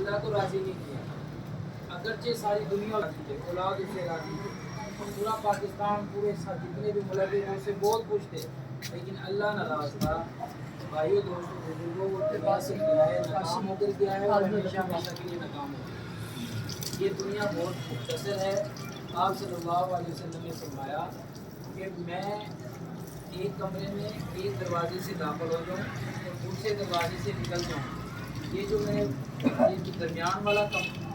اللہ کو راضی نہیں کیا، اگرچہ ساری دنیا راضی تھے، اولاد اس سے راضی تھے، پورا پاکستان، پورے جتنے بھی ملک ہیں ان سے بہت خوش تھے، لیکن اللہ ناراض تھا۔ بھائیو دوستوں بزرگوں، وہ دنیا سے گیا ہے، ناکام ہو کر گیا ہے، اور ہمیشہ ہمیشہ کے لیے ناکام ہو گیا۔ یہ دنیا بہت مختصر ہے۔ آپ صلی اللہ علیہ وسلم نے فرمایا کہ میں ایک کمرے میں ایک دروازے سے داخل ہو جاؤں اور دوسرے دروازے سے نکل جاؤں، یہ جو میں یہ جو درمیان والا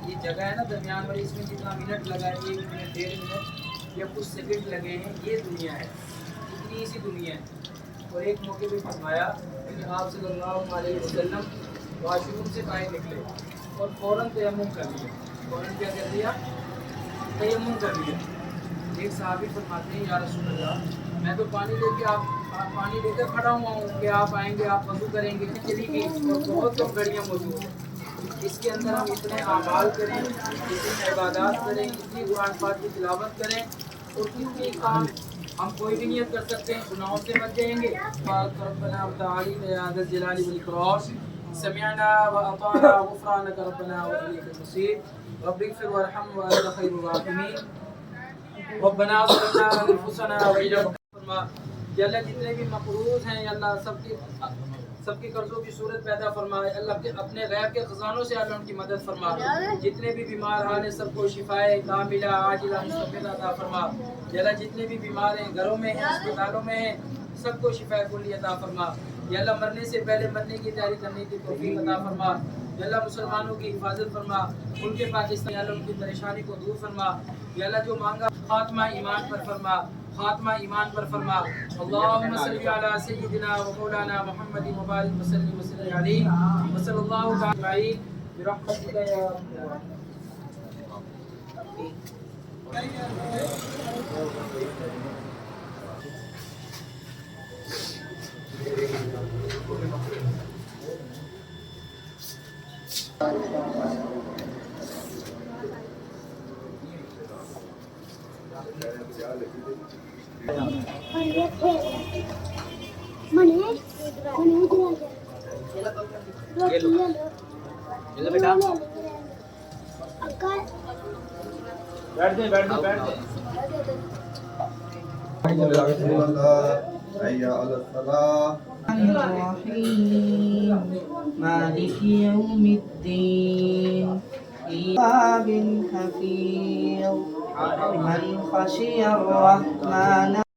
یہ جگہ ہے نا، درمیان والی، اس میں جتنا منٹ لگا ہے، 1 منٹ 1.5 منٹ یا کچھ سیکنڈ لگے ہیں، یہ دنیا ہے، اتنی سی دنیا ہے۔ اور ایک موقع پہ فرمایا کہ آپ صلی اللہ علیہ وسلم واش روم سے باہر نکلے اور فوراً تیمم کر لیا۔ فوراً کیا کر دیا؟ تیمم کر لیا۔ ایک صحابی فرماتے ہیں یا رسول اللہ، میں تو پانی لے کے آپ پانی لے کر کھڑا ہوا ہوں کہ آپ آئیں گے، آپ وضو کریں گے، چلی گئی اور بہت کم گھڑیاں موجود ہیں، اس کے اندر ہم اتنے اعمال کریں، اتنی عبادات کریں، اتنی قرآن پاک کی تلاوت کریں اور کتنی کام ہم کوئی بھی نیت کر سکتے ہیں، گناہوں سے بچ جائیں گے۔ ربنا وتعالی یا ذا الجلال والاکرام، سمعنا واطعنا غفرانک ربنا والیک المصیر، رب اغفر وارحم وانت خیر الراحمین، ربنا ظلمنا انفسنا وان لم فرما، یا اللہ جتنے بھی مقروض ہیں یا اللہ سب کے قرضوں کی صورت پیدا فرما، اللہ کے اپنے غیب کے خزانوں سے اللہ ان کی مدد فرما، جتنے بھی بیمار حال ہیں سب کو شفائے کاملہ عاجلہ مستقبلہ عطا فرما، یا اللہ جتنے بھی بیمار ہیں گھروں میں ہیں اسپتالوں میں ہیں سب کو شفائے کلی عطا فرما، یا اللہ مرنے سے پہلے مرنے کی تیاری کرنے کی توفیق عطا فرما، یا اللہ مسلمانوں کی حفاظت فرما، ملک پاکستان یا اللہ ان کی پریشانی کو دور فرما، یا اللہ جو مانگا خاتمہ ایمان پر فرما، خاتمہ ایمان پر فرما۔ اللہم صلی علی سیدنا و مولانا محمد مبارک وسلم وسلم علیہ وصلی اللہ تعالی برحمتک یا مالك يوم الدين إياب حفيظ من خشي الرحمن